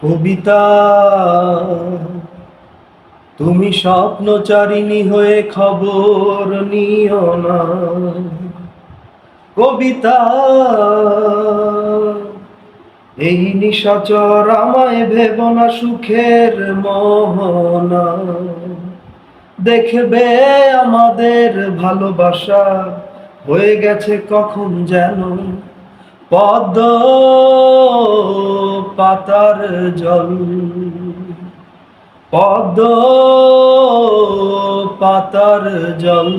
কবিতা, তুমি স্বপ্নচারিণী হয়ে খবর নিও না। কবিতা, এই নিশাচর আমায় ভেব না সুখের মোহনা। দেখবে আমাদের ভালোবাসা হয়ে গেছে কখন যেন পদ্ম পাতার জল। পদ্ম পাতার জল।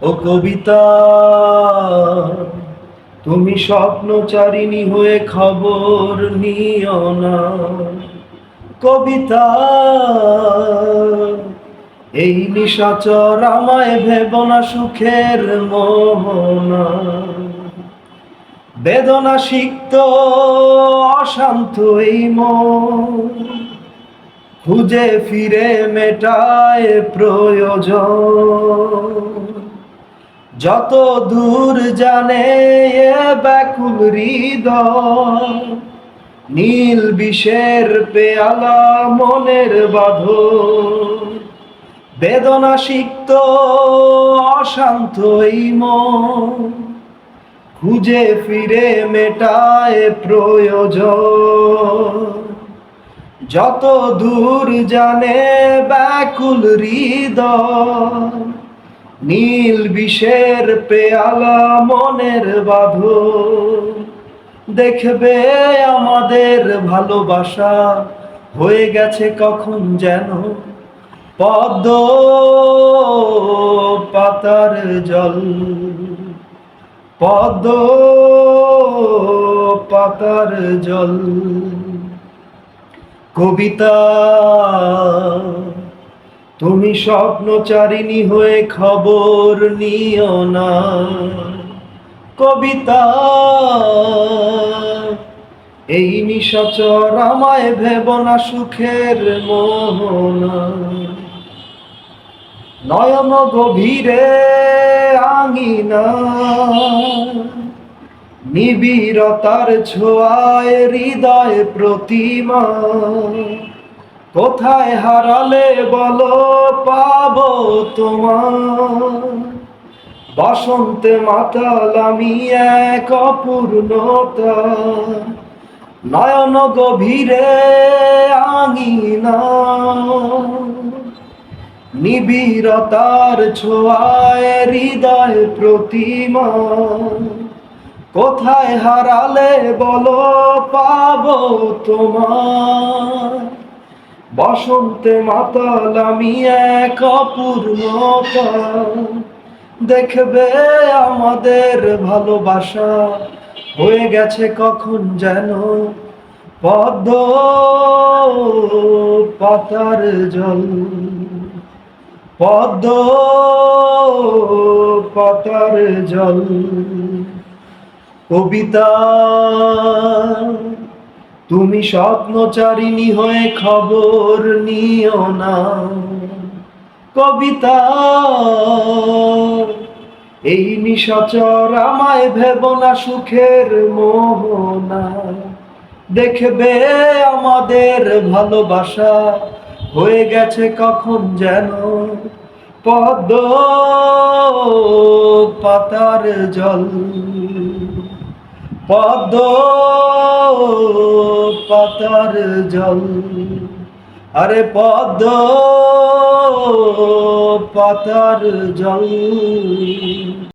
ও কবিতা, তুমি স্বপ্নচারিণী হয়ে খবর নিও না। কবিতা, এই নিশাচর আমায় ভেব না সুখের মোহনা। বেদনা সিক্ত অশান্ত এই মন খুঁজে ফিরে মেটায় প্রয়োজন। যত দূর জানে এ ব্যাকুল হৃদয়, নীল বিষের পেয়ালা মনের বাঁধন। বেদনা সিক্ত অশান্ত এই মন খুঁজে ফিরে মেটায় প্রয়োজন। যত দূর জানে ব্যাকুল হৃদয়, নীল বিষের পেয়ালা মনের বাঁধন। দেখবে আমাদের ভালোবাসা হয়ে গেছে কখন যেন পদ্ম পাতার জল। পদ্ম পাতার জল। কবিতা, তুমি স্বপ্নচারিণী হয়ে খবর নিও না। কবিতা, এই নিশাচর আমায় ভেব না সুখের মোহনা। নয়ন গভীরে আঙিনা, নিবিড়তার ছোঁয়ায় হৃদয় প্রতিমা। কোথায় হারালে বলো পাবো তোমার, বসন্তে মাতাল আমি এক অপূর্ণতা। নয়ন গভীরে আঙিনা, নিবিড়তার ছোঁয়ায় হৃদয় প্রতিমা। কোথায় হারালে বলো পাবো তোমার, বসন্তে মাতাল আমি এক অপূর্ণতা। দেখবে আমাদের ভালোবাসা হয়ে গেছে কখন যেন পদ্ম পাতার জল। পদ্ম পাতার জল। কবিতা, তুমি স্বপ্নচারিণী হয়ে খবর নিও না। কবিতা, এই নিশাচর আমায় ভেব না সুখের মোহনা। দেখবে আমাদের ভালোবাসা হয়ে গেছে কখন যেন পদ্ম পাতার জল। পদ্ম পাতার জল। আরে পদ্ম পাতার জল।